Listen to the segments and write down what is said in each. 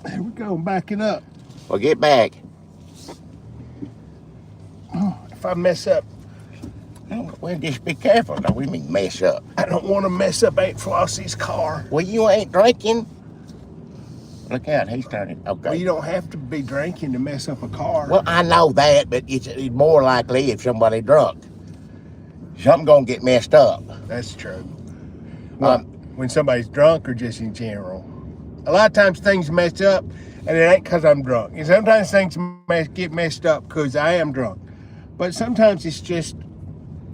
Here we go, backing up. Well, get back. If I mess up, Well, just be careful. Don't we mean mess up? I don't want to mess up Aunt Flossie's car. Well, you ain't drinking. Look out, he's turning. Okay. Well, you don't have to be drinking to mess up a car. Well, I know that, but it's more likely if somebody drunk. Something gonna get messed up. That's true. Well, when somebody's drunk or just in general. A lot of times things mess up, and it ain't because I'm drunk. And sometimes things get messed up because I am drunk. But sometimes it's just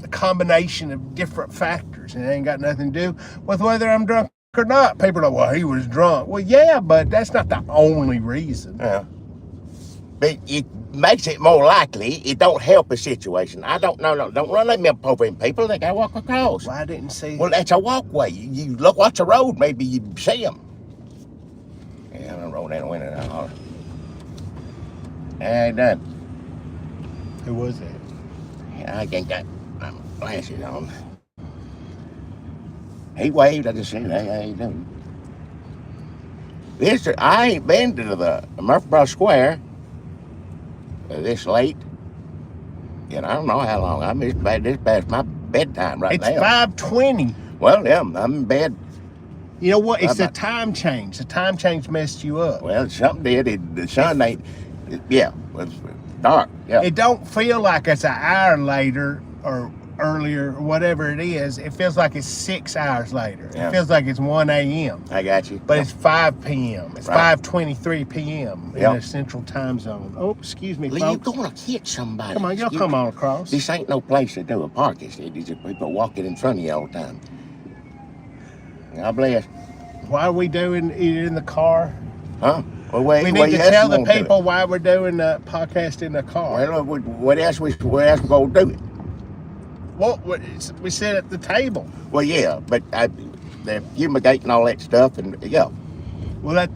a combination of different factors, and it ain't got nothing to do with whether I'm drunk or not. People are like, well, he was drunk. Well, yeah, but that's not the only reason. Yeah. But it makes it more likely. It don't help a situation. I don't know. No, don't run them up over them people. They gotta walk across. Well, I didn't see. Well, that's a walkway. You look, watch the road. Maybe you see them. Yeah, I don't roll down the window and holler. I ain't done. Who was that? Yeah, I ain't got my glasses on. He waved. I just said, hey, how you doing? I ain't been to the Murfreesboro Square this late. And I don't know how long. I'm this past my bedtime right now. It's 5:20. Well, yeah, I'm in bed. You know what? It's a time change. The time change messed you up. Well, something did. The sun ain't. Yeah, it was dark. Yeah. It don't feel like it's an hour later or earlier or whatever it is. It feels like it's 6 hours later. Yeah. It feels like it's 1 a.m. I got you. But it's 5 p.m. It's Right. 5:23 p.m. in the central time zone. Oh, excuse me, Lee, folks. you gonna hit somebody. Come on, y'all come on across. This ain't no place to do a park. These are people walking in front of you all the time. God bless. Why are we doing it in the car? Huh? Well, We need to tell the people why we're doing the podcast in the car. Well, what else we gonna do it? Well, we sit at the table. Well, yeah, but they're fumigating all that stuff, and yeah. Well,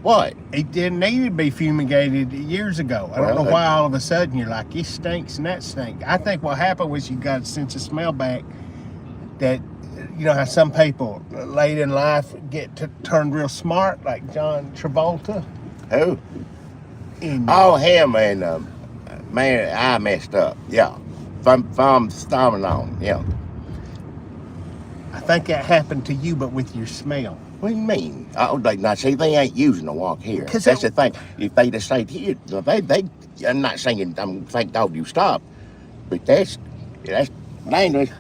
What? It didn't need to be fumigated years ago. I don't know why all of a sudden you're like, this stinks and that stinks. I think what happened was you got a sense of smell back that, you know how some people late in life get to turn real smart, like John Travolta? Who? Oh, him and, man, I messed up. Yeah. From storming on, yeah. I think that happened to you, but with your smell. What do you mean? Oh, see, they ain't using the walk here. That's the thing. If they just stayed here, I'm not saying, thank God you stopped, but that's dangerous.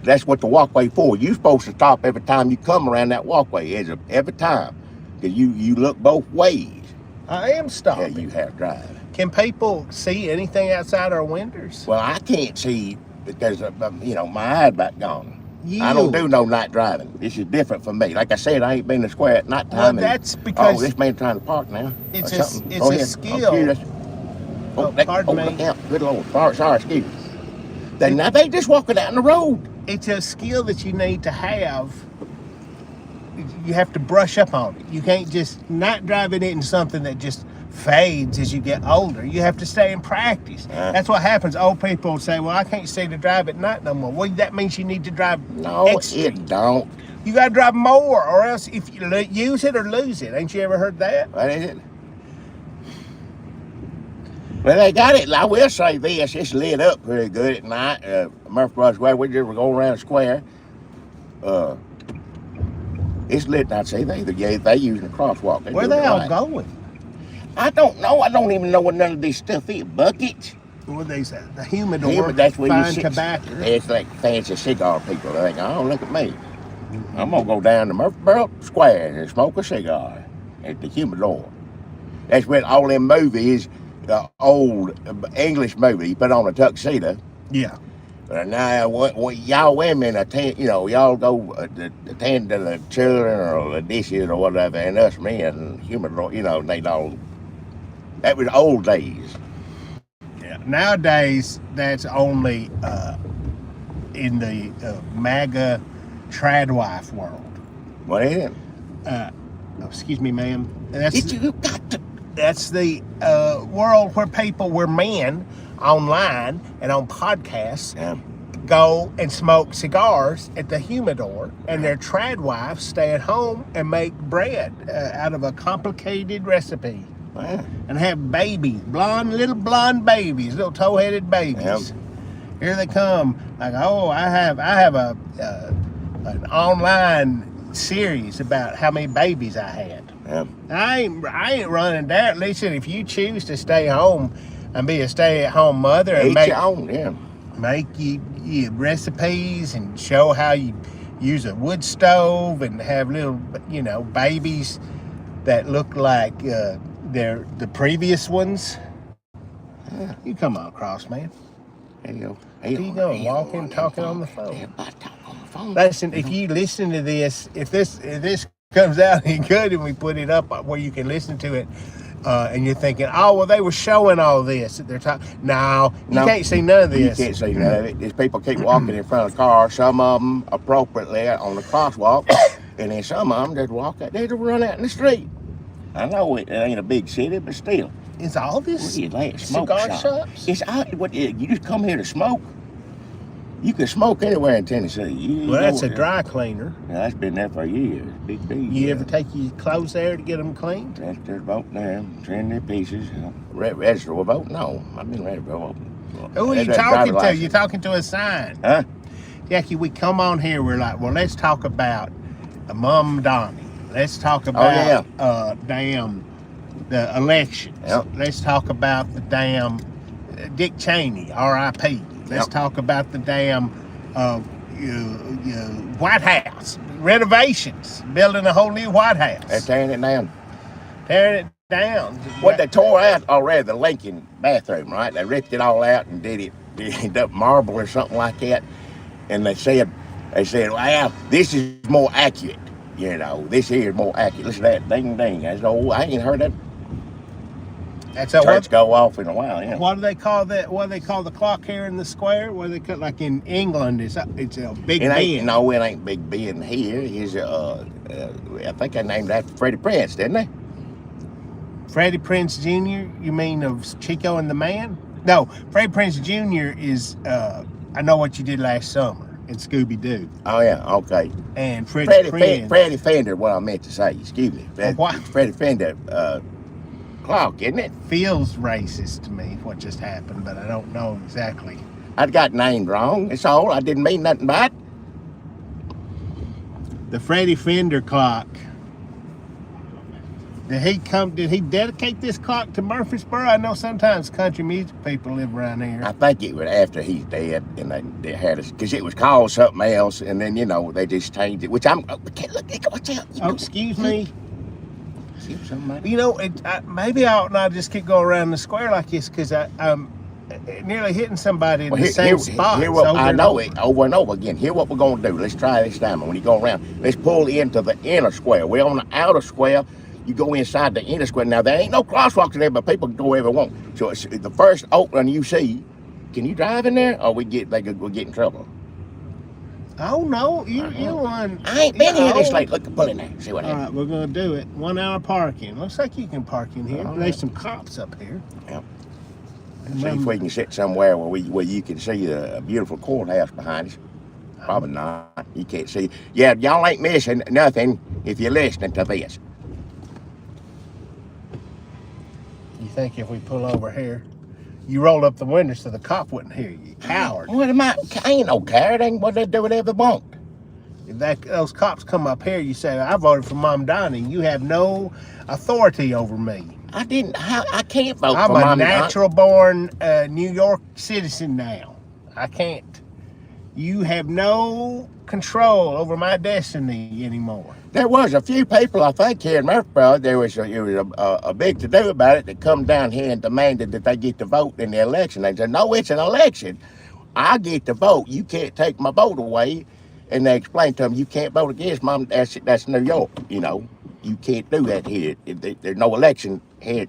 That's what the walkway for. You're supposed to stop every time you come around that walkway, every time. Because you look both ways. I am stopping. Yeah, you have to drive. Can people see anything outside our windows? Well, I can't see because, my eye's back gone. I don't do no night driving. This is different for me. Like I said, I ain't been to the square at night time. Well, that's because... Oh, this man's trying to park now. It's a skill. Pardon me. Look out. Good Lord. Sorry, excuse me. Now they just walking down the road. It's a skill that you need to have. You have to brush up on it. You can't just not drive it into something that just fades as you get older. You have to stay in practice. That's what happens. Old people say, well, I can't stay to drive at night no more. Well, that means you need to drive extra. It don't. You got to drive more, or else if you use it or lose it. Ain't you ever heard that? What is it? Well, they got it. I will say this. It's lit up pretty good at night. Murfreesboro Square, we just go around the square. It's lit. I'd say they using the crosswalk. Where they all going? I don't know. I don't even know what none of this stuff is. Buckets? What they say? The humidor. That's where fine tobacco. It's like fancy cigar people. They think, oh, look at me. I'm going to go down to Murfreesboro Square and smoke a cigar at the humidor. That's when all them movies, the old English movie, you put on a tuxedo. Yeah. Now, y'all women, y'all go attend to the children or the dishes or whatever, and us men, humidor, they all. That was old days. Yeah. Nowadays, that's only in the MAGA tradwife world. What is it? Excuse me, ma'am. That's the world where men online and on podcasts go and smoke cigars at the humidor, and their trad wives stay at home and make bread out of a complicated recipe. Wow. And have babies, little blonde babies, little toe-headed babies. Yep. Here they come. Like, oh, I have an online series about how many babies I had. Yep. I ain't running that. Listen, if you choose to stay home and be a stay-at-home mother and Eat your own, yeah. make you recipes and show how you use a wood stove and have little, babies that look like they're the previous ones. Yeah. You come on across, man. There you go. You go walking, talking on the phone. Everybody talk on the phone. Listen, if you listen to this, if this comes out any good and we put it up where you can listen to it, and you're thinking, oh, well, they were showing all this that they're talking. No, you can't see none of this. You can't see none of it. These people keep walking in front of cars, some of them appropriately on the crosswalk, and then some of them just walk out, they just run out in the street. I know it ain't a big city, but still. Is all this cigar shops? It's what you just come here to smoke. You can smoke anywhere in Tennessee. Well, that's a dry cleaner. Yeah, that's been there for years. Big B. You ever take your clothes there to get them cleaned? That's just vote there, trim their pieces. Register a vote? No, I've been ready for a vote. Who are you talking to? You're talking to a sign. Huh? Jackie, we come on here, we're like, well, let's talk about Mamdani. Let's talk about the elections. Yep. Let's talk about the damn Dick Cheney, R.I.P. Let's talk about the damn White House renovations, building a whole new White House. They're tearing it down. Tearing it down. What they tore out already, the Lincoln bathroom, right? They ripped it all out and did up marble or something like that. And they said, well, this is more accurate. This here is more accurate. Listen to that ding ding. I ain't heard that. That's a church go off in a while, yeah. What do they call that? What do they call the clock here in the square? What do they call, like in England? It's a Big Ben. No, it ain't Big Ben here. It's I think I named it after Freddie Prinze, didn't they? Freddie Prinze Jr. You mean of Chico and the Man? No, Freddie Prinze Jr. is I Know What You Did Last Summer in Scooby Doo. Oh yeah, okay. And Freddie Fender, what I meant to say. Excuse me. Freddie Fender. Clock, isn't it? Feels racist to me what just happened, but I don't know exactly. I got named wrong. It's all. I didn't mean nothing by it. The Freddie Fender clock. Did he dedicate this clock to Murfreesboro? I know sometimes country music people live around here. I think it was after he's dead, and they had us because it was called something else, and then they just changed it. Which look, watch out. Excuse me. Maybe I ought not just keep going around the square like this because I'm nearly hitting somebody in the same spot. I know it over and over again. Here what we're going to do. Let's try this time. When you go around, let's pull into the inner square. We're on the outer square. You go inside the inner square. Now, there ain't no crosswalks in there, but people can go wherever they want. So it's the first opening you see. Can you drive in there, or we'll get in trouble? Oh no, you on. I ain't been here this late. Look, pull in there. See what happens. All right, we're gonna do it. 1 hour parking. Looks like you can park in here. There's some cops up here. Yep. See if we can sit somewhere where you can see a beautiful courthouse behind us. Probably not. You can't see. Yeah, y'all ain't missing nothing if you're listening to this. You think if we pull over here, you roll up the window so the cop wouldn't hear you? Coward. What am I ain't no coward. Ain't what they do whatever they want. If those cops come up here, you say, I voted for Mamdani. You have no authority over me. I can't vote for Mamdani. I'm a natural-born New York citizen now. I can't. You have no control over my destiny anymore. There was a few people, I think, here in Murfreesboro. There was a big to-do about it that come down here and demanded that they get to vote in the election. They said, no, it's an election. I get to vote. You can't take my vote away. And they explained to them, you can't vote against Mom. That's New York, You can't do that here. There's no election here,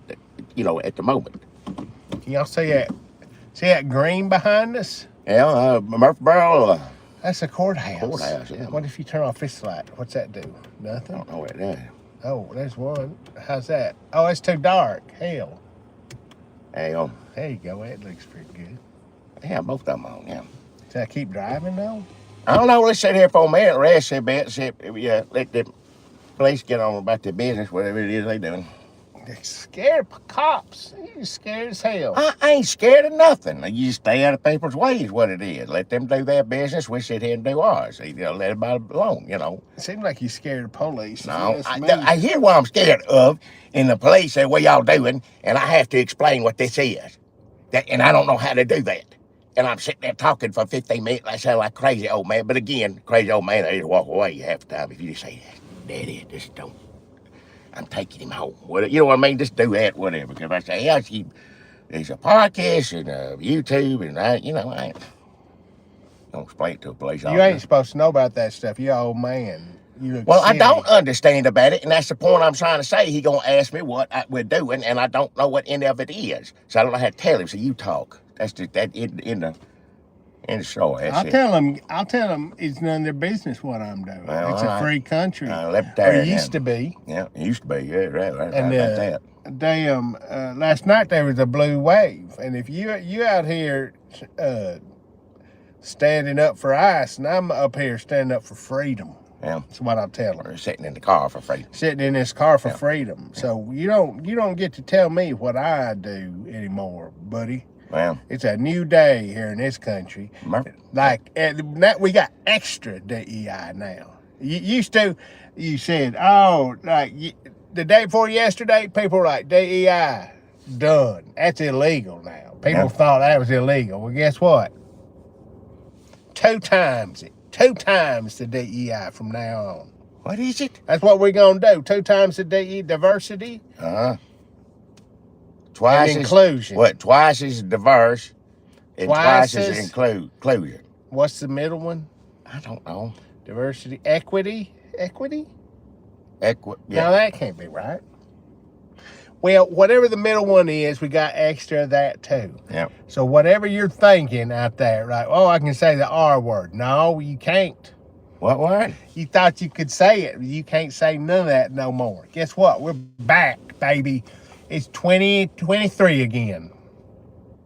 at the moment. Can y'all see that? See that green behind us? Yeah, Murfreesboro. That's a courthouse. Courthouse, yeah. What if you turn off this light? What's that do? Nothing? I don't know what it is. Oh, there's one. How's that? Oh, it's too dark. Hell. Hang on. There you go. It looks pretty good. Yeah, both of them on, yeah. Should I keep driving though? I don't know. Let's sit here for a minute, rest a bit. Yeah, let the police get on about their business, whatever it is they're doing. They're scared of cops. You're scared as hell. I ain't scared of nothing. You just stay out of people's way is what it is. Let them do their business. We sit here and do ours. Let everybody alone, It seems like you're scared of police. No, I hear what I'm scared of. And the police say, what y'all doing? And I have to explain what this is. And I don't know how to do that. And I'm sitting there talking for 15 minutes. I sound like crazy old man. But again, crazy old man, they just walk away half the time. If you just say, Daddy, just don't. I'm taking him home. You know what I mean? Just do that, whatever. Because I say, yeah, there's a podcast and YouTube, and I don't explain it to a police officer. You ain't supposed to know about that stuff. You're an old man. Well, silly. I don't understand about it, and that's the point I'm trying to say. He gonna ask me what we're doing, and I don't know what any of it is. So I don't know how to tell him. So you talk. That's just that in the show. I'll tell him it's none of their business what I'm doing. Well, it's a free country. Or it used to be. Yeah, it used to be. Yeah, right and about that. Last night there was a blue wave, and if you out here standing up for ICE, and I'm up here standing up for freedom. Yeah, that's what I'll tell them. Or sitting in the car for freedom. Sitting in this car for freedom. So you don't get to tell me what I do anymore, buddy. Well, it's a new day here in this country. Like we got extra DEI now. You said, the day before yesterday, people were like, DEI done. That's illegal now. People thought that was illegal. Well, guess what? 2 times it. 2 times the DEI from now on. What is it? That's what we're going to do. 2 times the DEI, diversity. Twice and inclusion. What? Twice as diverse and twice as inclusion. What's the middle one? I don't know. Diversity, equity? Yeah. No, that can't be right. Well, whatever the middle one is, we got extra of that too. Yeah. So whatever you're thinking out there, right? Oh, I can say the R word. No, you can't. What word? You thought you could say it. You can't say none of that no more. Guess what? We're back, baby. It's 2023 again.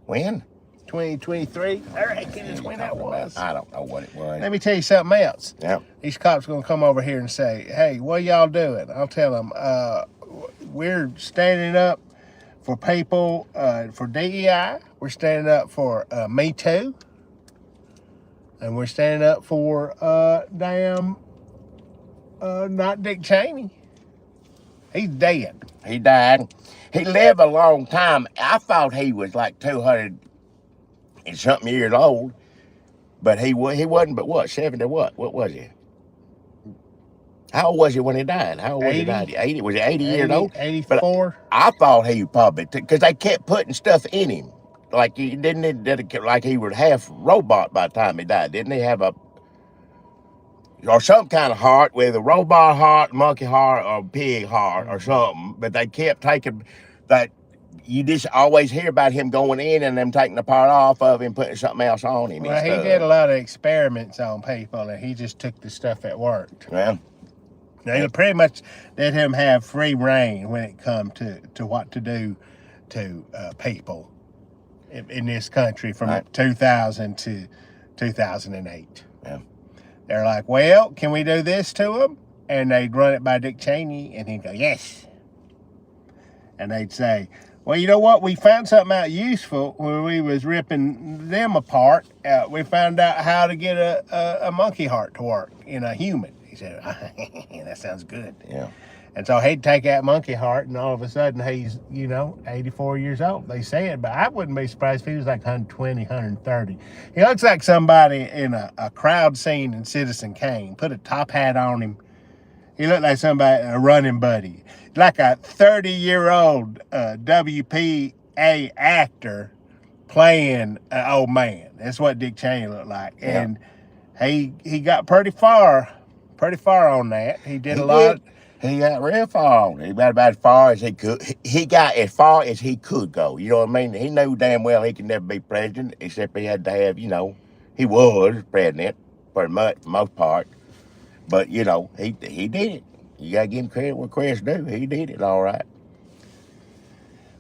When? 2023. I reckon it's when that was. I don't know what it was. Let me tell you something else. Yeah. These cops going to come over here and say, hey, what y'all doing? I'll tell them, we're standing up for people, for DEI. We're standing up for Me Too. And we're standing up for not Dick Cheney. He's dead. He died. He lived a long time. I thought he was like 200 and something years old, but he wasn't. But what, 70? What was he? How old was he when he died? How old was 80? he died? 80. Was he 80 years old? 84. But I thought he probably, because they kept putting stuff in him, like he like he was half robot by the time he died. Didn't he have or some kind of heart, whether robot heart, monkey heart, or pig heart, or something? But they kept taking that. You just always hear about him going in and them taking the part off of him, putting something else on him. Well, he did a lot of experiments on people, and he just took the stuff that worked. Well, they pretty much let him have free reign when it come to what to do to people in this country from 2000 to 2008. Yeah. They're like, well, can we do this to him? And they'd run it by Dick Cheney, and he'd go, yes. And they'd say, well, you know what? We found something out useful when we was ripping them apart. We found out how to get a monkey heart to work in a human. He said, that sounds good. Yeah. And so he'd take that monkey heart, and all of a sudden he's, 84 years old. They say it, but I wouldn't be surprised if he was like 120, 130. He looks like somebody in a crowd scene in Citizen Kane. Put a top hat on him. He looked like somebody, a running buddy. Like a 30-year-old WPA actor playing an old man. That's what Dick Cheney looked like. Yeah. And he got pretty far on that. He did a lot. He got real far. He got about as far as he could. He got as far as he could go. You know what I mean? He knew damn well he could never be president, except he had to have, he was president for the most part. But, he did it. You got to give him credit where credit's due. He did it all right.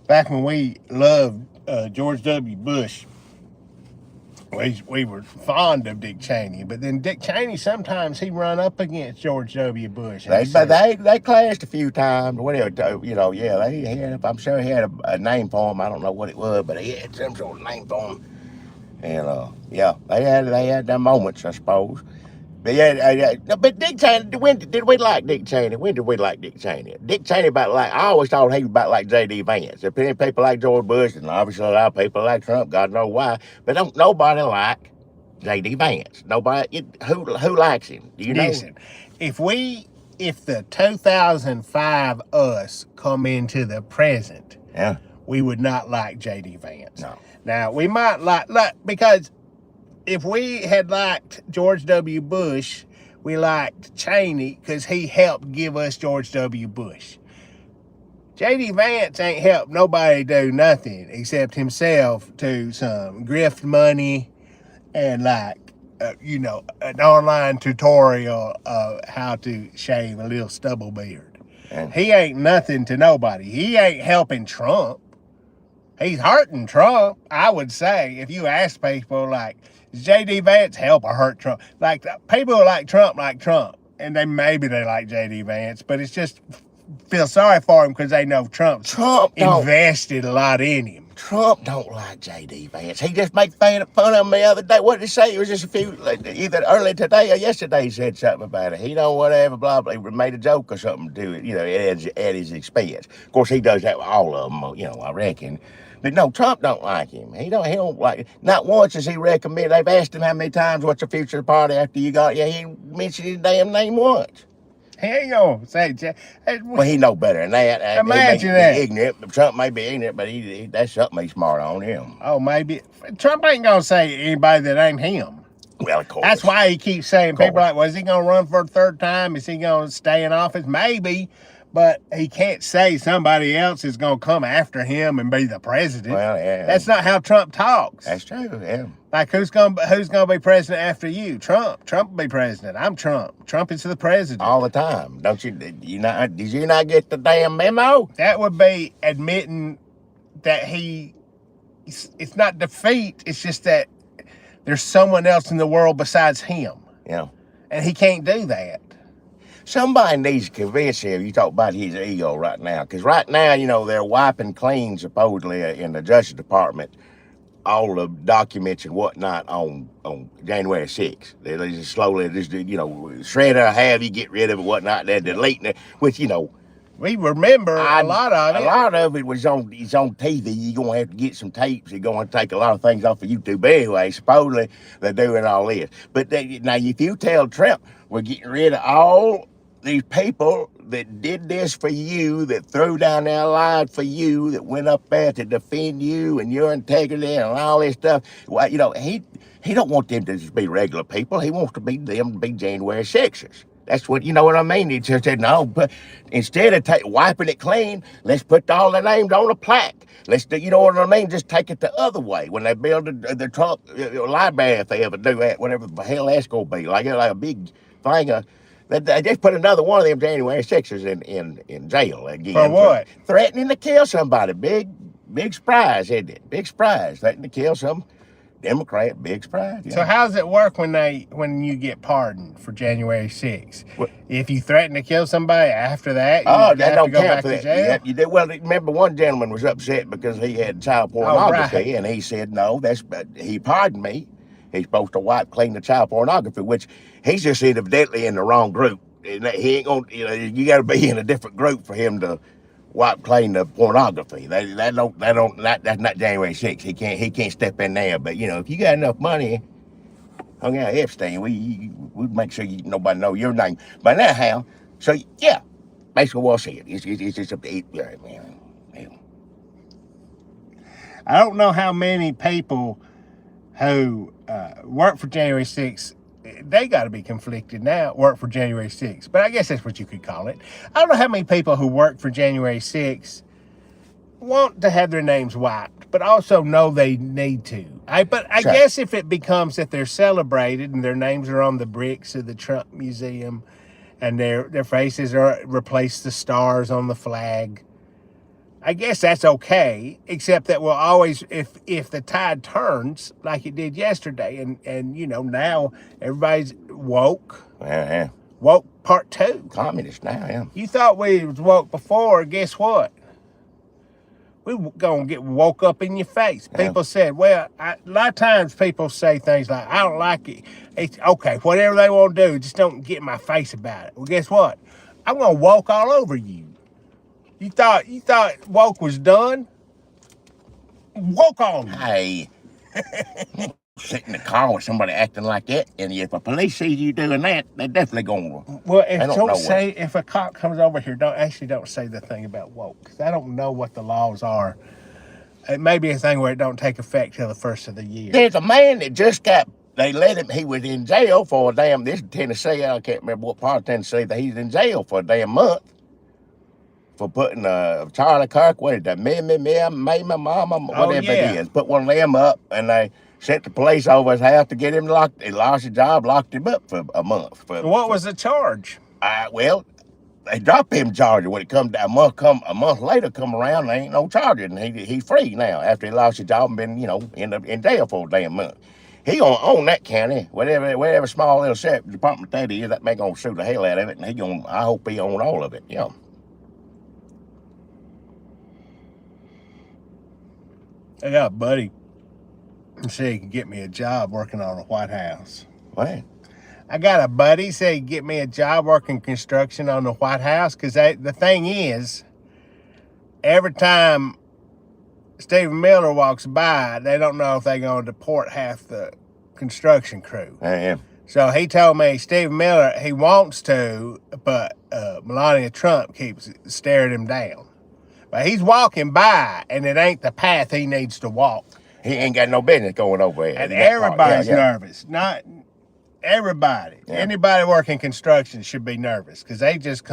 Back when we loved George W. Bush, we were fond of Dick Cheney, but then Dick Cheney sometimes he run up against George W. Bush. They clashed a few times. Whatever, you know, yeah. I'm sure he had a name for him. I don't know what it was, but he had some sort of name for him. And yeah, they had their moments, I suppose. But yeah, but Dick Cheney. When did we like Dick Cheney? When did we like Dick Cheney? Dick Cheney about like I always thought he was about like J.D. Vance. There are people like George Bush, and obviously a lot of people like Trump. God knows why, but don't nobody like J.D. Vance. Nobody. Who likes him? Do you know? Listen, if the 2005 us come into the present, Yeah. we would not like J.D. Vance. No. Now we might like because if we had liked George W. Bush, we liked Cheney because he helped give us George W. Bush. J.D. Vance ain't helped nobody do nothing except himself to some grift money and an online tutorial of how to shave a little stubble beard. And He ain't nothing to nobody. He ain't helping Trump. He's hurting Trump, I would say. If you ask people like, does J.D. Vance help or hurt Trump? Like, people who like Trump, and maybe they like J.D. Vance, but it's just feel sorry for him because they know Trump invested a lot in him. Trump don't like J.D. Vance. He just made fun of him the other day. What did he say? It was just either early today or yesterday he said something about it. He don't whatever, blah, blah. He made a joke or something to it, at his expense. Of course, he does that with all of them, I reckon. But no, Trump don't like him. He don't like it. Not once has he recommended. They've asked him how many times, what's the future of the party after you got, he ain't mentioned his damn name once. He ain't gonna say, Well, he know better than that. Imagine he that. Be ignorant. Trump may be ignorant, but that's something he's smart on him. Oh, maybe. Trump ain't gonna say anybody that ain't him. Well, of course. That's why he keeps saying, people are like, well, is he gonna run for a third time? Is he gonna stay in office? Maybe. But he can't say somebody else is going to come after him and be the president. Well, yeah. That's not how Trump talks. That's true, yeah. Like, who's going to be president after you? Trump. Trump will be president. I'm Trump. Trump is the president. All the time. Did you not get the damn memo? That would be admitting that it's not defeat. It's just that there's someone else in the world besides him. Yeah. And he can't do that. Somebody needs to convince him. You talk about his ego right now. Because right now, they're wiping clean, supposedly, in the Justice Department, all the documents and whatnot on January 6th. They just slowly, shred or have you get rid of it, whatnot. They're deleting it, which, we remember a lot of it. A lot of it was on TV. You're going to have to get some tapes. You're going to take a lot of things off of YouTube. But anyway, supposedly, they're doing all this. But now, if you tell Trump, we're getting rid of all these people that did this for you, that threw down their lives for you, that went up there to defend you and your integrity and all this stuff. Well, he don't want them to just be regular people. He wants them to be January 6ers. That's what, you know what I mean? He just said, no, but instead of wiping it clean, let's put all the names on a plaque. Let's do, you know what I mean? Just take it the other way. When they build the Trump library, if they ever do that, whatever the hell that's going to be, like a big thing of, they just put another one of them January 6ers in jail again. For what? Threatening to kill somebody. Big surprise, isn't it? Big surprise. Threatening to kill some Democrat. Big surprise. Yeah. So how does it work when you get pardoned for January 6th? If you threaten to kill somebody after that, you have to go back to jail? You did. Well, remember one gentleman was upset because he had child pornography, and he said, no, he pardoned me. He's supposed to wipe clean the child pornography, which he's just evidently in the wrong group. He ain't gonna, you got to be in a different group for him to wipe clean the pornography. That's not January 6th. He can't step in there. But if you got enough money, hung out Epstein, we'd make sure nobody know your name. But anyhow, so yeah, basically we'll see it. It's just a man. I don't know how many people who work for January 6th, they got to be conflicted now, work for January 6th. But I guess that's what you could call it. I don't know how many people who work for January 6th want to have their names wiped, but also know they need to. I guess if it becomes that they're celebrated and their names are on the bricks of the Trump Museum and their faces replace the stars on the flag, I guess that's okay, except that we'll always, if the tide turns like it did yesterday, and now everybody's woke. Yeah. Woke part 2. Communist now, yeah. You thought we was woke before, guess what? We gonna get woke up in your face. Yeah. People said, well, a lot of times people say things like, I don't like it. It's okay, whatever they want to do, just don't get in my face about it. Well, guess what? I'm gonna woke all over you. You thought woke was done? Woke on you. Hey, sit in the car with somebody acting like that, and if a police sees you doing that, they're definitely going to. Well, if a cop comes over here, don't say the thing about woke, because I don't know what the laws are. It may be a thing where it don't take effect till the first of the year. There's a man that just they let him, he was in jail for this is Tennessee, I can't remember what part of Tennessee, that he's in jail for a damn month for putting Charlie Kirk, what is that, me, mama, whatever it is, put one of them up, and they sent the police over his house to get him locked. He lost his job, locked him up for a month. What was the charge? Well, they dropped him charge when it come down. A month later, come around, there ain't no charges, and he's free now after he lost his job and been, end up in jail for a damn month. He gonna own that county, whatever small little sheriff department that is. That man gonna sue the hell out of it, and I hope he own all of it. I got a buddy and said he could get me a job working on the White House. What? I got a buddy said he could get me a job working construction on the White House, because the thing is, every time Stephen Miller walks by, they don't know if they're going to deport half the construction crew. Yeah. So he told me Stephen Miller, he wants to, but Melania Trump keeps staring him down. But he's walking by, and it ain't the path he needs to walk. He ain't got no business going over there. And everybody's nervous. Not everybody. Yeah. Anybody working construction should be nervous, because they just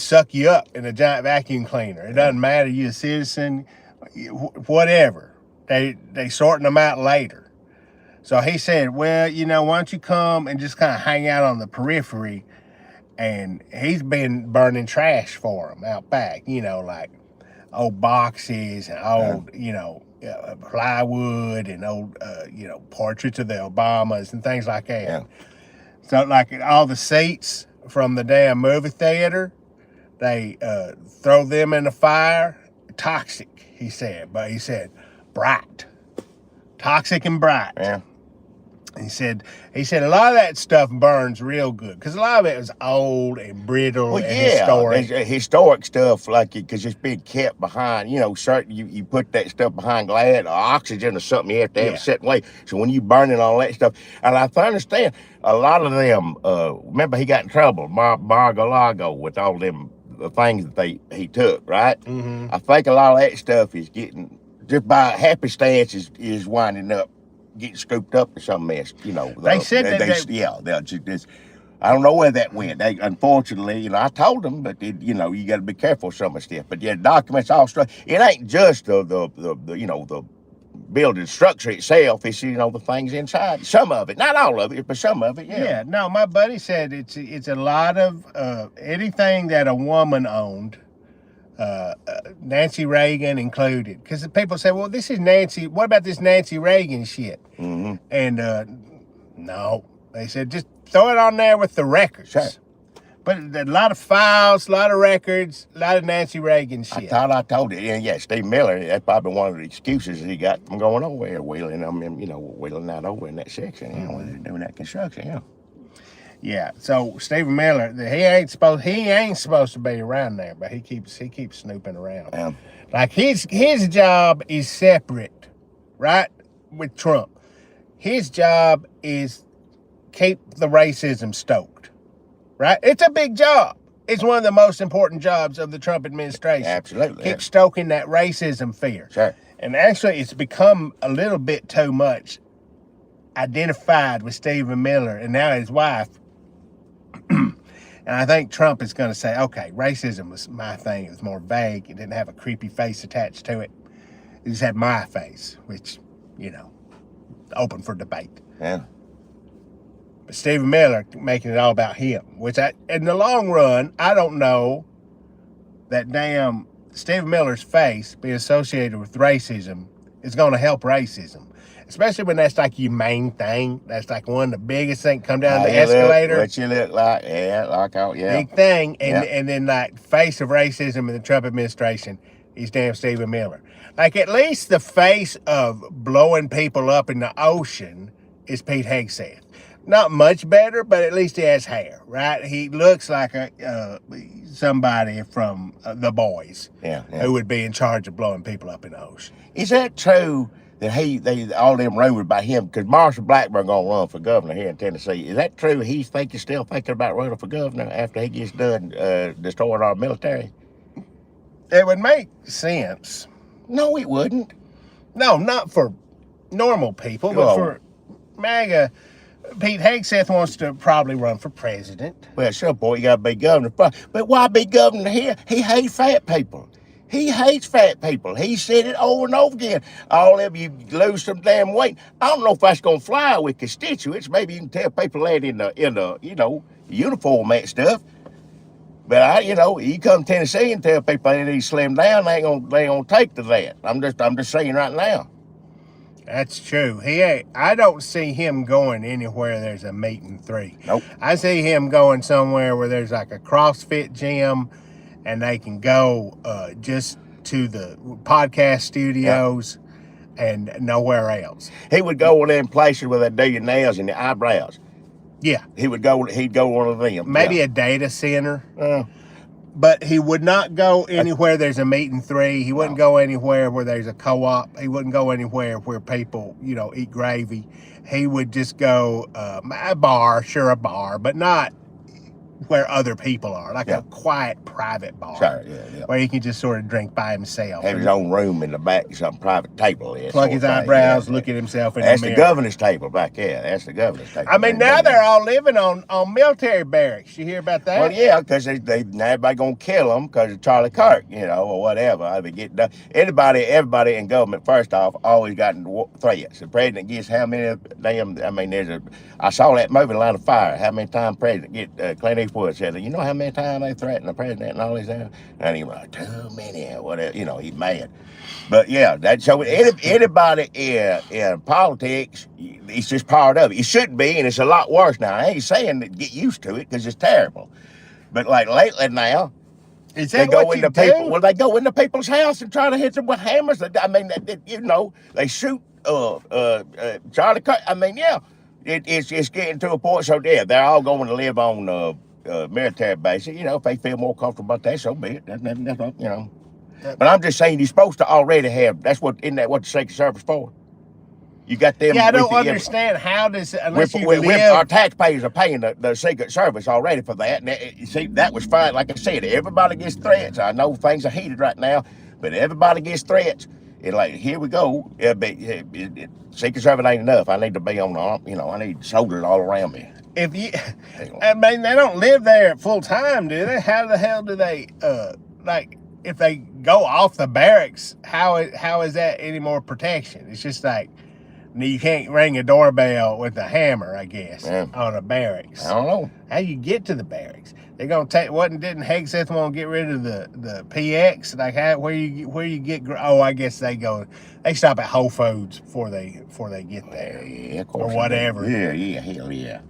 suck you up in a giant vacuum cleaner. It doesn't matter, you're a citizen, whatever. They sorting them out later. So he said, well, why don't you come and just kind of hang out on the periphery. And he's been burning trash for them out back, like old boxes and old, plywood and old, portraits of the Obamas and things like that. Yeah. So like all the seats from the damn movie theater, they throw them in the fire. Toxic, he said, but he said bright, toxic and bright. Yeah. He said a lot of that stuff burns real good, because a lot of it was old and brittle and historic. Historic stuff, like because it's being kept behind, certain you put that stuff behind glass or oxygen or something, you have to have a certain way. So when you burning all that stuff, and I understand a lot of them, remember he got in trouble, Mar-a-Lago, with all them the things that he took, right? Mm-hmm. I think a lot of that stuff is getting, just by happenstance is winding up, getting scooped up in some mess, They said they'll just, I don't know where that went. They, unfortunately, I told them, but you got to be careful with some of the stuff. But yeah, documents all struck. It ain't just the building structure itself. It's the things inside. Some of it, not all of it, but some of it. Yeah. No, my buddy said it's a lot of anything that a woman owned. Nancy Reagan included, because people say, well, this is Nancy, what about this Nancy Reagan shit? Mm-hmm. And no, they said just throw it on there with the records. Sure. But a lot of files, a lot of records, a lot of Nancy Reagan shit. I told it. Yeah, Steve Miller, that's probably one of the excuses he got from going over there, wheeling out over in that section, doing that construction, Yeah, so Stephen Miller, he ain't supposed to be around there, but he keeps snooping around. Yeah. Like his job is separate, right? With Trump, his job is keep the racism stoked, right? It's a big job. It's one of the most important jobs of the Trump administration. Absolutely. Keep stoking that racism fear. Sure. And actually, it's become a little bit too much identified with Stephen Miller and now his wife. And I think Trump is going to say, okay, racism was my thing. It was more vague. It didn't have a creepy face attached to it. It just had my face, which, open for debate. Yeah. But Stephen Miller making it all about him, which in the long run, I don't know that damn Stephen Miller's face being associated with racism is going to help racism. Especially when that's like your main thing. That's like one of the biggest things. Come down the escalator. What you look like, yeah. Big thing. And then like face of racism in the Trump administration is damn Stephen Miller. Like at least the face of blowing people up in the ocean is Pete Hegseth. Not much better, but at least he has hair, right? He looks like somebody from The Boys, who would be in charge of blowing people up in the ocean. Is that true that all them rumors about him? Because Marshall Blackburn gonna run for governor here in Tennessee. Is that true? He's still thinking about running for governor after he gets done destroying our military. It would make sense. No, it wouldn't. No, not for normal people, but for MAGA. Pete Hegseth wants to probably run for president. Well, sure, boy, you got to be governor. But why be governor here? He hates fat people. He hates fat people. He said it over and over again. All of you lose some damn weight. I don't know if that's going to fly with constituents. Maybe you can tell people that in the uniform and stuff. But you come to Tennessee and tell people they need to slim down, they ain't gonna take to that. I'm just saying right now. That's true. I don't see him going anywhere there's a meet and three. Nope. I see him going somewhere where there's like a CrossFit gym and they can go just to the podcast studios and nowhere else. He would go in them places where they do your nails and your eyebrows. Yeah. He'd go one of them. Maybe a data center. But he would not go anywhere there's a meet and three. He wouldn't go anywhere where there's a co-op. He wouldn't go anywhere where people, eat gravy. He would just go a bar, but not where other people are, like a quiet, private bar. Sure, where he can just sort of drink by himself. Have his own room in the back, some private table. Plug his eyebrows, look at himself in the mirror. That's the governor's table back there. That's the governor's table. I mean, now they're all living on military barracks. You hear about that? Well, yeah, because everybody going to kill them because of Charlie Kirk, or whatever. I mean, everybody in government, first off, always got threats. The president gets how many I saw that movie, Line of Fire. How many times president get Clint Eastwood said, you know how many times they threatened the president and all these things? And he was like, too many, or whatever. He's mad. But yeah, so anybody in politics, it's just part of it. It shouldn't be, and it's a lot worse now. I ain't saying that get used to it because it's terrible. But like lately now, they go into people's house and try to hit them with hammers. They shoot Charlie Kirk. I mean, yeah, it's getting to a point. So yeah, they're all going to live on military bases. If they feel more comfortable about that, so be it. That's. But I'm just saying, you're supposed to already have. Isn't that what the Secret Service for? You got them. Yeah, I don't understand how does our taxpayers are paying the Secret Service already for that. And you see, that was fine. Like I said, everybody gets threats. I know things are heated right now, but everybody gets threats. And like, here we go. Secret Service ain't enough. I need to be on the I need soldiers all around me. They don't live there full time, do they? How the hell do they if they go off the barracks, how is that any more protection? It's just like you can't ring a doorbell with a hammer, I guess, on a barracks. I don't know. How you get to the barracks? They're gonna didn't Hegseth want to get rid of the PX? Like where you get? Oh, I guess they stop at Whole Foods before they get there, yeah, of course, or whatever. Yeah, hell yeah.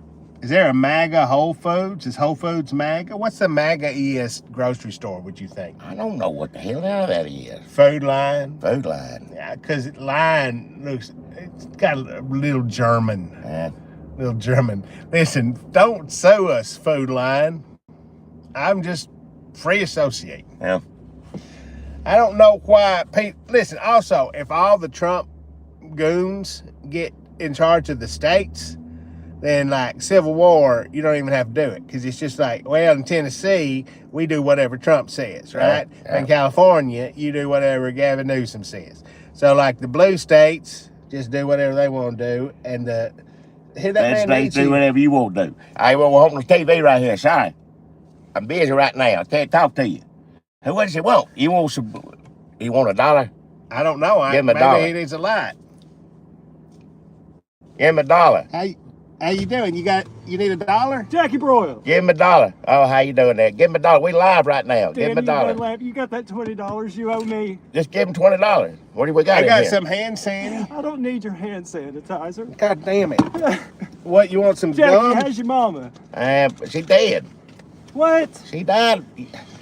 Is there a MAGA Whole Foods? Is Whole Foods MAGA? What's the MAGA-iest grocery store, would you think? I don't know what the hell that is. Food Line? Food Line. Yeah, because Line it's got a little German. Little German. Listen, don't sue us, Food Line. I'm just free associating. Yeah. I don't know why. Listen, also, if all the Trump goons get in charge of the states, then like Civil War, you don't even have to do it because it's just like, well, in Tennessee, we do whatever Trump says, right? In California, you do whatever Gavin Newsom says. So like the blue states just do whatever they want to do, and the states do whatever you want to do. I want on the TV right here. Sorry, I'm busy right now. I can't talk to you. What does he want? You want $1? I don't know. Give him $1. Maybe he needs a lot. Give him $1. Hey. How you doing? You need $1? Jackie Broyle. Give him $1. Oh, how you doing there? Give him $1. We live right now. Give him $1. Dunlap, you got that $20 you owe me. Just give him $20. What do we got? I got here? some hand sanitizer. I don't need your hand sanitizer. God damn it! What you want? Some Jackie, gum? how's your mama? She dead. What? She died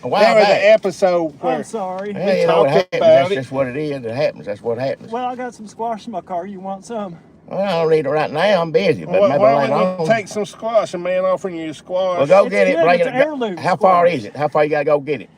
a while That was back. the episode where I'm sorry. Yeah, you know what talked happens. about That's it. just what it is. It happens. That's what happens. Well, I got some squash in my car. You want some? Well, I don't need it right now. I'm busy, but maybe why later don't you on. take some squash? A man offering you squash. Well, go It's get it. good. Bring It's it. heirloom How far squash. is it? How far you gotta go get it?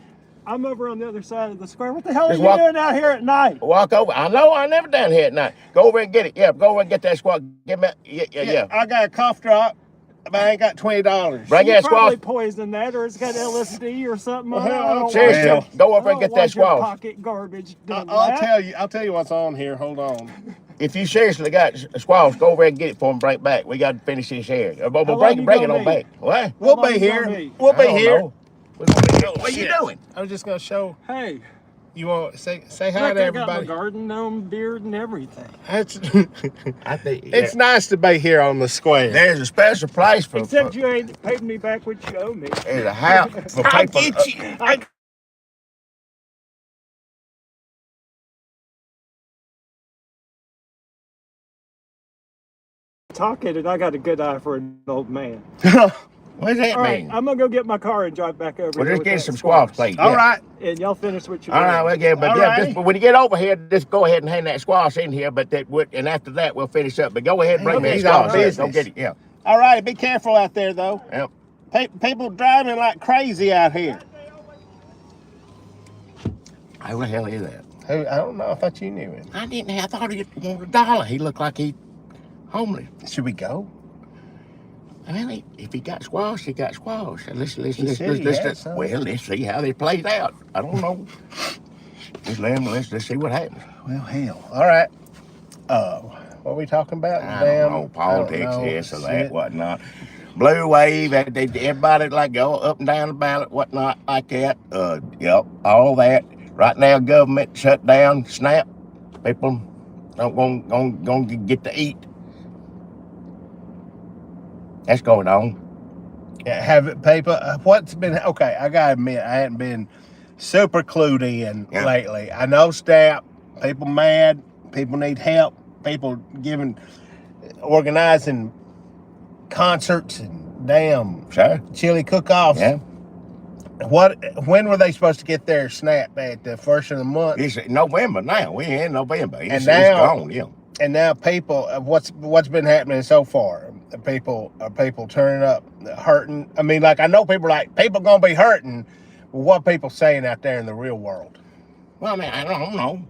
I'm over on the other side of the square. What the hell Just are you walk- doing out here at night? Walk over. I know. I never down here at night. Go over and get it. Yeah, go over and get that squash. Give me. Yeah. I got a cough drop, but I ain't got $20. Bring You that squash. probably poisoned that, or it's got LSD or something. Well, on it. I don't Seriously, want- go over I and get don't that want your squash. pocket garbage. I'll Dunlap. tell you what's on here. Hold on. If you seriously got squash, go over and get it for him. Bring it back. We got to finish this here. But How long bring you it gonna on be? back. What? We'll long be you here. gonna be? We'll I be don't here. know. We're gonna be here. What are you Shit. doing? I was just gonna show. Hey, You want to say hi look, to I got my everybody? garden gnome beard and everything. It's, I think it's nice to be here on the square. there's a special place for. Except you ain't paid me back what you owe me. There's a house for I'll people. get you. Talking, and I got a good eye for an old man. What does that All right, mean? I'm gonna go get my car and drive back over. Well, here just with get that some squash, please. All yeah. right. And y'all finish what you're All doing. right, well, yeah, but All yeah, righty. just, when you get over here, just go ahead and hand that squash in here. But that would, and after that, we'll finish up. But go ahead and bring Okay, me that he's all squash. Here. Go business. get it. Yeah. All right. Be careful out there, though. Yep. People driving like crazy out here. Who the hell is that? Who? I don't know. I thought you knew him. I didn't. I thought he wanted $1. He looked like he homeless. Should we go? Well, if he got squash, he got squash. Let's said he had some. well, let's see how this plays out. I don't know. Let's see what happens. Well, hell. All right. What are we talking about? I don't know, politics, this or that, whatnot. Blue wave, everybody like go up and down the ballot, whatnot, like that. Yep, all that. Right now, government shut down, snap. People don't gonna get to eat. That's going on. Yeah, have it, people. What's been okay? I gotta admit, I hadn't been super clued in lately. I know STAP. People mad. People need help. People organizing concerts and damn Sure. chili cook-offs. Yeah. When were they supposed to get their SNAP at the first of the month? It's November now. We in November. It's now- gone. Yeah. And now people, what's been happening so far? Are people turning up, hurting? I mean, like I know people gonna be hurting. But what people saying out there in the real world? Well, I mean, I don't know.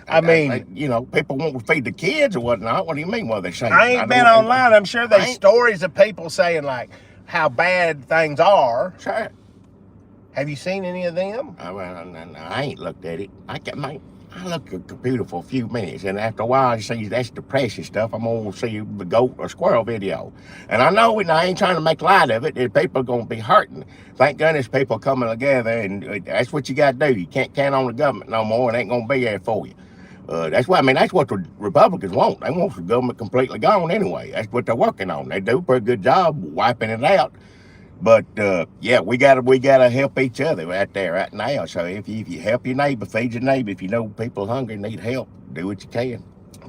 I mean, people want to feed the kids or whatnot. What do you mean? What they saying? I ain't been don't- online. I'm sure I there's ain't- stories of people saying like how bad things are. Sure. Have you seen any of them? I ain't looked at it. I look at the computer for a few minutes, and after a while, I see that's depressing stuff. I'm gonna see the goat or squirrel video, and I know, and I ain't trying to make light of it. That people are gonna be hurting. Thank goodness people coming together, and that's what you got to do. You can't count on the government no more. It ain't gonna be there for you. That's what the Republicans want. They want the government completely gone anyway. That's what they're working on. They do a pretty good job wiping it out. But yeah, we gotta help each other out there right now. So if you help your neighbor, feed your neighbor. If you know people hungry, need help, do what you can.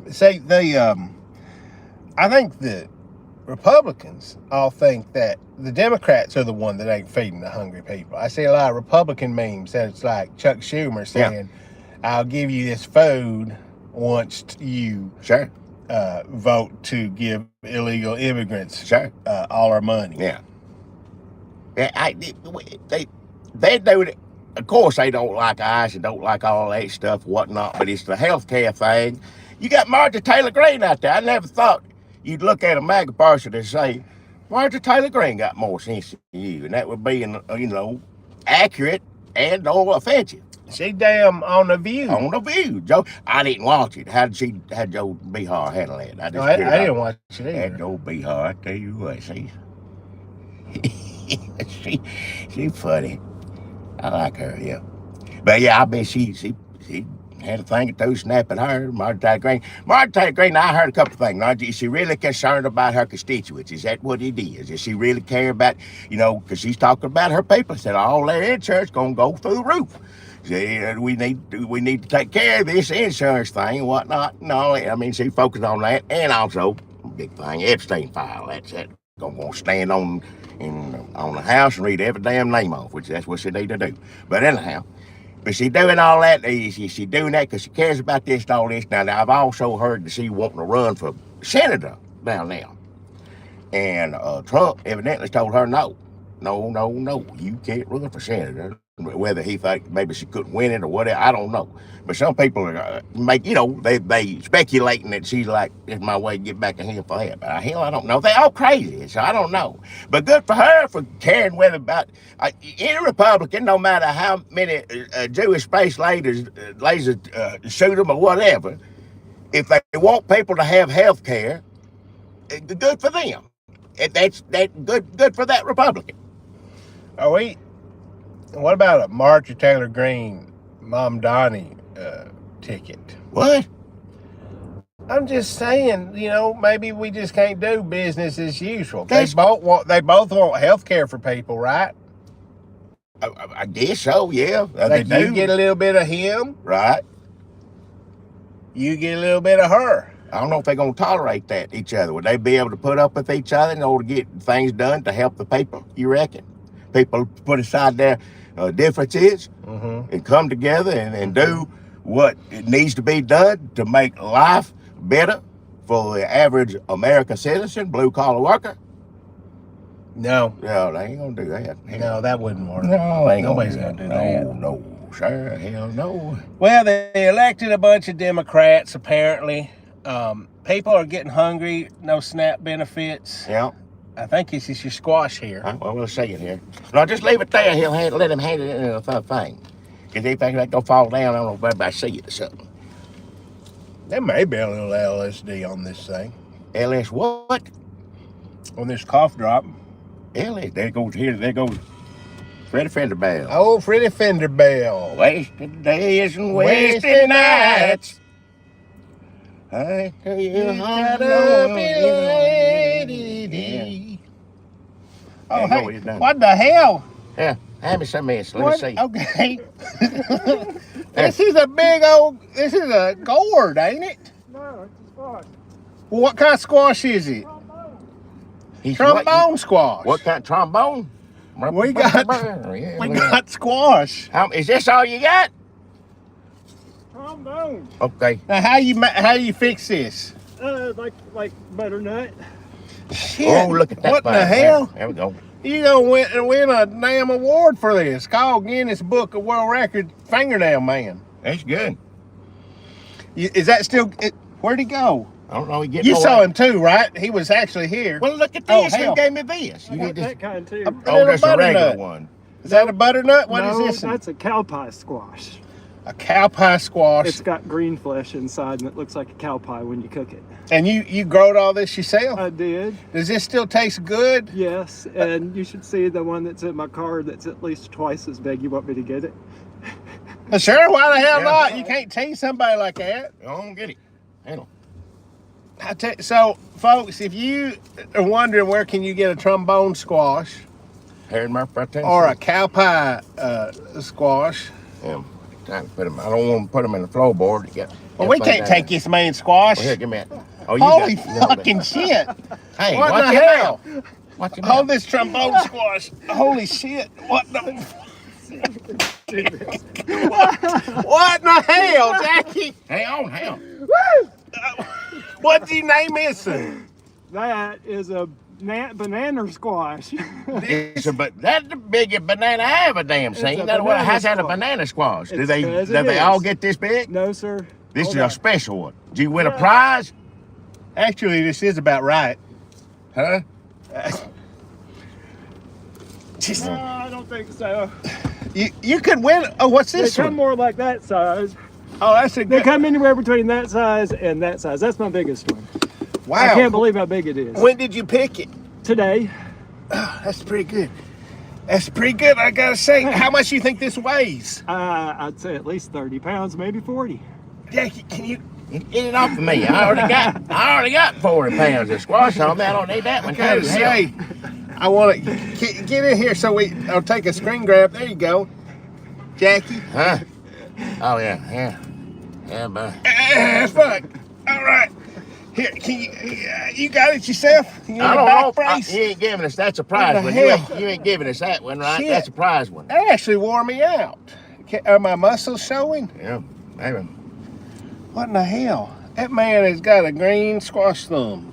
See, I think the Republicans all think that the Democrats are the one that ain't feeding the hungry people. I see a lot of Republican memes that it's like Chuck Schumer saying, "I'll give you this food once you Sure. Vote to give illegal immigrants Sure. All our money." Yeah. Yeah, they do it. Of course, they don't like ICE and don't like all that stuff, whatnot. But it's the healthcare thing. You got Marjorie Taylor Greene out there. I never thought you'd look at a MAGA person and say, Marjorie Taylor Greene got more sense than you, and that would be, accurate and or offensive. She damn on the View. On the View, Joe. I didn't watch it. How did Joe Behar handle that? I didn't watch it either. That Joe Behar, I tell you what, she funny. I like her, yeah. But yeah, I bet she Had a thing or two snap at her, Marjorie Taylor Greene. Marjorie Taylor Greene, I heard a couple of things. Now, is she really concerned about her constituents? Is that what it is? Does she really care about, because she's talking about her people, said all their insurance going to go through the roof. We need to take care of this insurance thing and whatnot. No, I mean, she focused on that. And also, big thing, Epstein file. That's it. Going to stand on the house and read every damn name off, which that's what she need to do. But anyhow, but she doing all that. She doing that because she cares about this and all this. Now, I've also heard that she wanting to run for senator down there. And Trump evidently told her no. No, you can't run for senator. Whether he thought maybe she couldn't win it or whatever, I don't know. But some people are they speculating that she's like, it's my way to get back at him for that. But hell, I don't know. They all crazy, so I don't know. But good for her for caring whether about any Republican, no matter how many Jewish space lasers shoot them or whatever. If they want people to have health care, good for them. That's good for that Republican. What about a Marjorie Taylor Greene Mamdani ticket? What? I'm just saying, maybe we just can't do business as usual. They both want health care for people, right? I guess so, yeah. Like you get a little bit of him, right? You get a little bit of her. I don't know if they're going to tolerate that, each other. Would they be able to put up with each other in order to get things done to help the people, you reckon? People put aside their differences and come together and do what it needs to be done to make life better for the average American citizen, blue-collar worker? No. No, they ain't going to do that. No, that wouldn't work. No, ain't nobody's going to do that. No, sir. Hell no. Well, they elected a bunch of Democrats, apparently. People are getting hungry, no SNAP benefits. Yeah. I think this is your squash here. Well, we'll see it here. No, just leave it there. Let him hand it in the thing. Because they think they're going to fall down. I don't know if everybody see it or something. There may be a little LSD on this thing. LS what? On this cough drop. LS. There goes Freddie Fenderbell. Oh, Freddie Fenderbell. Wasted days and wasted nights. I tell you how Oh, hey, what the hell? Yeah, hand me some of this. Let me see. Okay. This is a gourd, ain't it? No, it's a squash. Well, what kind of squash is it? Trombone squash. What kind of trombone? We got squash. Is this all you got? Trombone. Okay. Now, how you fix this? Like butternut. Shit. Oh, look at that. What in the hell? There we go. You gonna win a damn award for this. Call Guinness Book of World Records fingernail man. That's good. Is that still... Where'd he go? I don't know. You saw him too, right? He was actually here. Well, look at this. Who gave me this? You got that kind too. That's a regular one. Is that a butternut? What is this? That's a cow pie squash. A cow pie squash. It's got green flesh inside and it looks like a cow pie when you cook it. And you growed all this yourself? I did. Does this still taste good? Yes, and you should see the one that's in my car that's at least twice as big. You want me to get it? Sure, why the hell not? You can't tease somebody like that. I don't get it. Hang on. So, folks, if you are wondering where can you get a trombone squash Here in Murfreesboro Town or a cow pie squash, time to put them. I don't want to put them in the floorboard. Well, we can't take this man squash. Well, here, give me that. Oh, Holy fucking shit! Hey, what watch the your hell? mouth. Watch your Hold mouth. this trombone squash. Holy shit! What the? What in the hell, Jackie? Hang on. What's your name is? That is a banana squash. That's the biggest banana I ever damn seen. How's that a banana squash? Do they all get this big? No, sir. This is a special one. Did you win a prize? Actually, this is about right. Huh? No, I don't think so. You could win. Oh, what's this They come one? more like that size. Oh, that's a They good. come anywhere between that size and that size. That's my biggest one. Wow. I can't believe how big it is. When did you pick it? Today. That's pretty good. That's pretty good, I gotta say. How much do you think this weighs? I'd say at least 30 pounds, maybe 40. Jackie, can you? Get it off of me. I already got 40 pounds of squash on me. I don't need that one. I gotta too. say, I want to get in here so I'll take a screen grab. There you go, Jackie. Huh? Oh yeah. But Fuck. All right. Here, can you got it yourself? You I got a don't back know. brace? You ain't giving us. That's a prize What one. the hell? You ain't giving us that one, right? Shit. That's a prize one. That actually wore me out. Are my muscles showing? Yeah, maybe. What in the hell? That man has got a green squash thumb.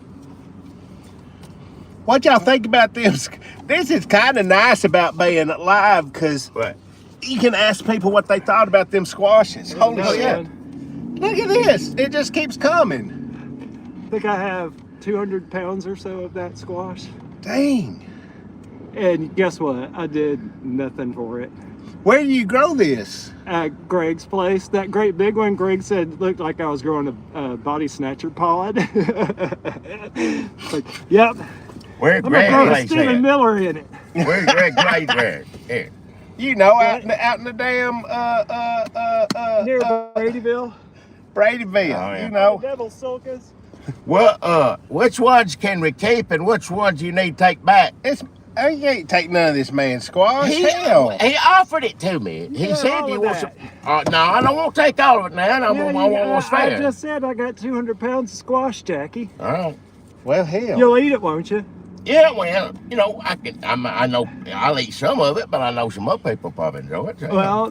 What y'all think about this? This is kind of nice about being live because What? you can ask people what they thought about them squashes. Holy Another shit. one. Look at this. It just keeps coming. I think I have 200 pounds or so of that squash. Dang. And guess what? I did nothing for it. Where do you grow this? At Greg's place, that great big one, Greg said looked like I was growing a body snatcher pod. Like, yep, Where's I'm gonna Greg grow a Glaze Stephen at? Miller in it. Where's Greg Glaze at? Here. You know, out in the damn Near Bradyville. Bradyville. yeah. You know. Devil Sulcas. Well, which ones can we keep and which ones you need to take back? You ain't take none of this man's squash. Hell. He offered it to me. He Yeah, said all he of wants. that. No, I don't want to take all of it now. I want what's I fair. just said I got 200 pounds of squash, Jackie. All right. Well, hell. You'll eat it, won't you? Yeah, well, you know, I know I'll eat some of it, but I know some other people probably enjoy it. So. Well,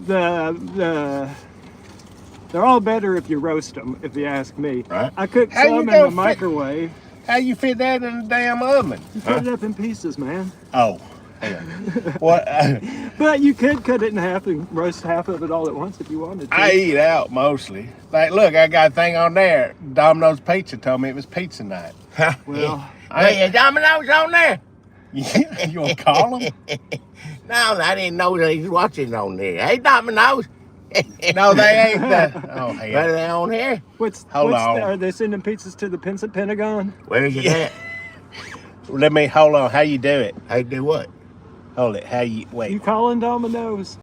they're all better if you roast them, if you ask me. Right. I cooked How you some in gonna the fit- microwave. How you fit that in the damn oven? You cut it up in pieces, man. Oh. Hell. What? But you could cut it in half and roast half of it all at once if you wanted to. I eat out mostly. Like, look, I got a thing on there. Domino's Pizza told me it was pizza night. Well, Hey, Domino's on there? You want to call them? No, I didn't know that he was watching on there. Hey, Domino's. No, they ain't that. Oh, Are hell. they on here? Hold on. Are they sending pizzas to the Pentagon? Where is it at? Let me, hold on. How you do it? Hey, do what? Hold it. How you, wait. You calling Domino's?